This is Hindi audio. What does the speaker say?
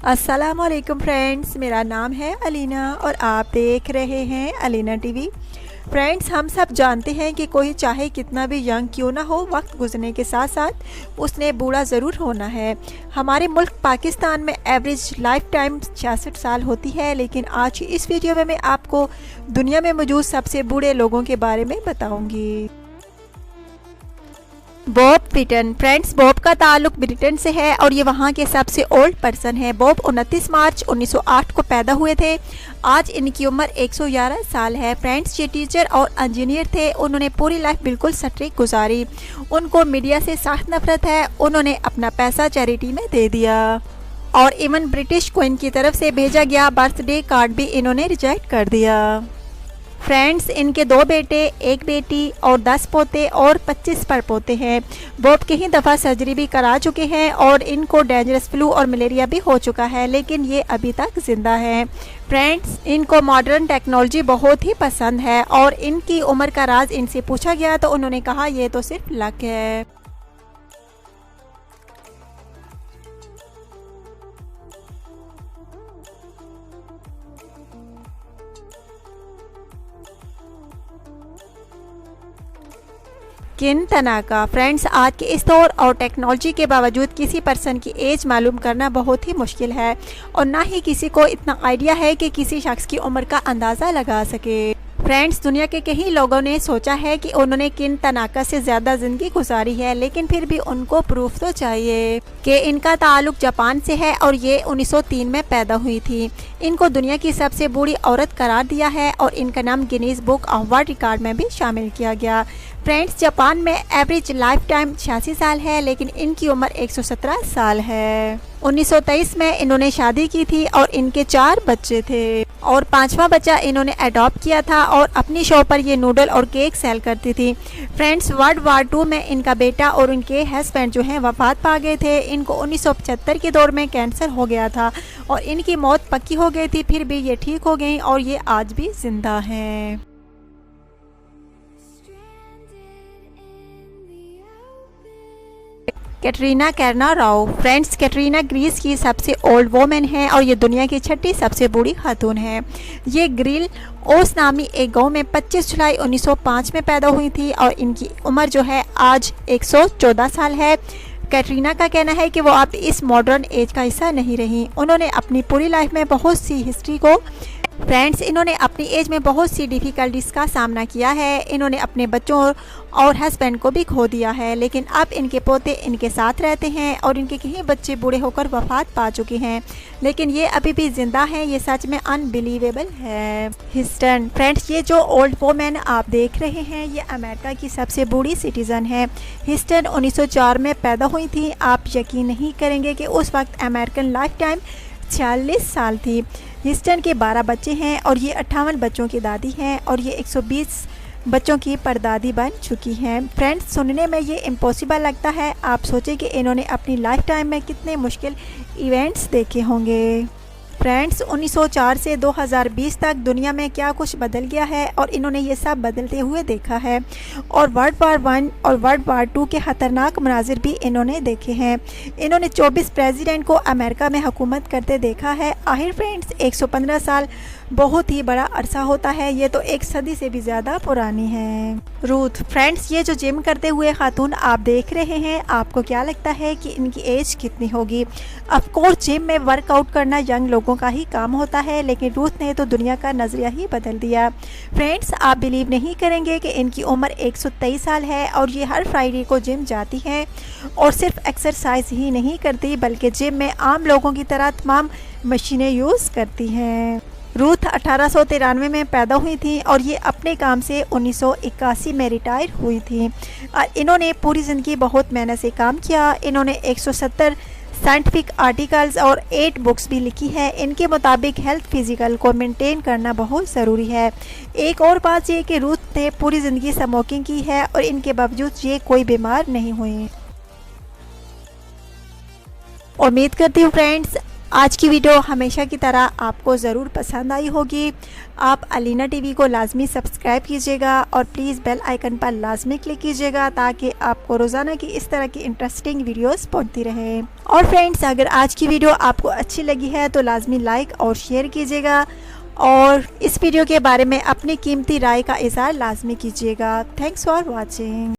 अस्सलामुअलैकुम फ्रेंड्स, मेरा नाम है अलीना और आप देख रहे हैं अलीना टीवी। फ्रेंड्स, हम सब जानते हैं कि कोई चाहे कितना भी यंग क्यों ना हो, वक्त गुजरने के साथ साथ उसने बूढ़ा ज़रूर होना है। हमारे मुल्क पाकिस्तान में एवरेज लाइफ टाइम 66 साल होती है, लेकिन आज इस वीडियो में मैं आपको दुनिया में मौजूद सबसे बूढ़े लोगों के बारे में बताऊँगी। Bob Britain. फ्रेंड्स, बॉब का ताल्लुक ब्रिटेन से है और ये वहाँ के सबसे ओल्ड पर्सन है। बॉब 29 मार्च 1908 को पैदा हुए थे। आज इनकी उम्र 111 साल है। फ्रेंड्स, ये टीचर और इंजीनियर थे। उन्होंने पूरी लाइफ बिल्कुल स्ट्रिक्ट गुजारी। उनको मीडिया से सख्त नफरत है। उन्होंने अपना पैसा चैरिटी में दे दिया और इवन ब्रिटिश क्वीन की तरफ से भेजा गया बर्थडे कार्ड भी इन्होंने रिजेक्ट कर दिया। फ्रेंड्स, इनके 2 बेटे, 1 बेटी और 10 पोते और 25 परपोते हैं। बॉब कई दफ़ा सर्जरी भी करा चुके हैं और इनको डेंजरस फ्लू और मलेरिया भी हो चुका है, लेकिन ये अभी तक ज़िंदा हैं। फ्रेंड्स, इनको मॉडर्न टेक्नोलॉजी बहुत ही पसंद है और इनकी उम्र का राज इनसे पूछा गया तो उन्होंने कहा ये तो सिर्फ लक है। किन तनाका। फ्रेंड्स, आज के इस दौर और टेक्नोलॉजी के बावजूद किसी पर्सन की एज मालूम करना बहुत ही मुश्किल है और ना ही किसी को इतना आइडिया है कि किसी शख्स की उम्र का अंदाज़ा लगा सके। फ्रेंड्स, दुनिया के कई लोगों ने सोचा है कि उन्होंने किन तनाका से ज़्यादा ज़िंदगी गुजारी है, लेकिन फिर भी उनको प्रूफ तो चाहिए कि इनका ताल्लुक जापान से है और ये 1903 में पैदा हुई थी। इनको दुनिया की सबसे बूढ़ी औरत करार दिया है और इनका नाम Guinness book of world record में भी शामिल किया गया। फ्रेंड्स, जापान में एवरेज लाइफ टाइम 86 साल है, लेकिन इनकी उम्र 117 साल है। 1923 में इन्होंने शादी की थी और इनके 4 बच्चे थे और 5वां बच्चा इन्होंने अडॉप्ट किया था और अपनी शॉप पर ये नूडल और केक सेल करती थी। फ्रेंड्स, वर्ल्ड वार 2 में इनका बेटा और उनके हस्बैंड जो हैं वफात पा गए थे। इनको 1975 के दौर में कैंसर हो गया था और इनकी मौत पक्की हो गई थी, फिर भी ये ठीक हो गई और ये आज भी जिंदा हैं। कैटरीना कैरना राव। फ्रेंड्स, कैटरीना ग्रीस की सबसे ओल्ड वोमेन है और ये दुनिया की 6ठी सबसे बूढ़ी खातून है। ये ग्रिल ओस नामी एक गांव में 25 जुलाई 1905 में पैदा हुई थी और इनकी उम्र जो है आज 114 साल है। कैटरीना का कहना है कि वो अब इस मॉडर्न एज का हिस्सा नहीं रही। उन्होंने अपनी पूरी लाइफ में बहुत सी हिस्ट्री को फ्रेंड्स, इन्होंने अपनी एज में बहुत सी डिफ़िकल्टीज़ का सामना किया है। इन्होंने अपने बच्चों और हस्बैंड को भी खो दिया है, लेकिन अब इनके पोते इनके साथ रहते हैं और इनके कई बच्चे बूढ़े होकर वफात पा चुके हैं, लेकिन ये अभी भी ज़िंदा हैं। ये सच में अनबिलीवेबल है। हिस्टन। फ्रेंड्स, ये जो ओल्ड वोमेन आप देख रहे हैं ये अमेरिका की सबसे बूढ़ी सिटीज़न है। हिस्टन 1904 में पैदा हुई थी। आप यकीन नहीं करेंगे कि उस वक्त अमेरिकन लाइफ टाइम 46 साल थी। हिस्टन के 12 बच्चे हैं और ये 58 बच्चों की दादी हैं और ये 120 बच्चों की परदादी बन चुकी हैं। फ्रेंड्स, सुनने में ये इम्पॉसिबल लगता है। आप सोचें कि इन्होंने अपनी लाइफ टाइम में कितने मुश्किल इवेंट्स देखे होंगे। फ्रेंड्स, 1904 से 2020 तक दुनिया में क्या कुछ बदल गया है और इन्होंने ये सब बदलते हुए देखा है और वर्ल्ड वार 1 और वर्ल्ड वार 2 के ख़तरनाक मनाजिर भी इन्होंने देखे हैं। इन्होंने 24 प्रेसिडेंट को अमेरिका में हुकूमत करते देखा है। आखिर फ्रेंड्स, 115 साल बहुत ही बड़ा अरसा होता है। ये तो 1 सदी से भी ज़्यादा पुरानी है। रूथ। फ्रेंड्स, ये जो जिम करते हुए खातून आप देख रहे हैं, आपको क्या लगता है कि इनकी एज कितनी होगी? ऑफ कोर्स, जिम में वर्कआउट करना यंग लोगों का ही काम होता है, लेकिन रूथ ने तो दुनिया का नज़रिया ही बदल दिया। फ्रेंड्स, आप बिलीव नहीं करेंगे कि इनकी उम्र 123 साल है और ये हर फ्राइडे को जिम जाती हैं और सिर्फ एक्सरसाइज ही नहीं करती बल्कि जिम में आम लोगों की तरह तमाम मशीनें यूज़ करती हैं। रूथ 1893 में पैदा हुई थी और ये अपने काम से 1981 में रिटायर हुई थी और इन्होंने पूरी ज़िंदगी बहुत मेहनत से काम किया। इन्होंने 170 साइंटिफिक आर्टिकल्स और 8 बुक्स भी लिखी है। इनके मुताबिक हेल्थ फिज़िकल को मेंटेन करना बहुत ज़रूरी है। एक और बात ये कि रूथ ने पूरी ज़िंदगी स्मोकिंग की है और इनके बावजूद ये कोई बीमार नहीं हुई। उम्मीद करती हूँ फ्रेंड्स आज की वीडियो हमेशा की तरह आपको ज़रूर पसंद आई होगी। आप अलीना टीवी को लाजमी सब्सक्राइब कीजिएगा और प्लीज़ बेल आइकन पर लाजमी क्लिक कीजिएगा ताकि आपको रोज़ाना की इस तरह की इंटरेस्टिंग वीडियोस पहुंचती रहे। और फ्रेंड्स, अगर आज की वीडियो आपको अच्छी लगी है तो लाजमी लाइक और शेयर कीजिएगा और इस वीडियो के बारे में अपनी कीमती राय का इज़हार लाजमी कीजिएगा। Thanks for watching.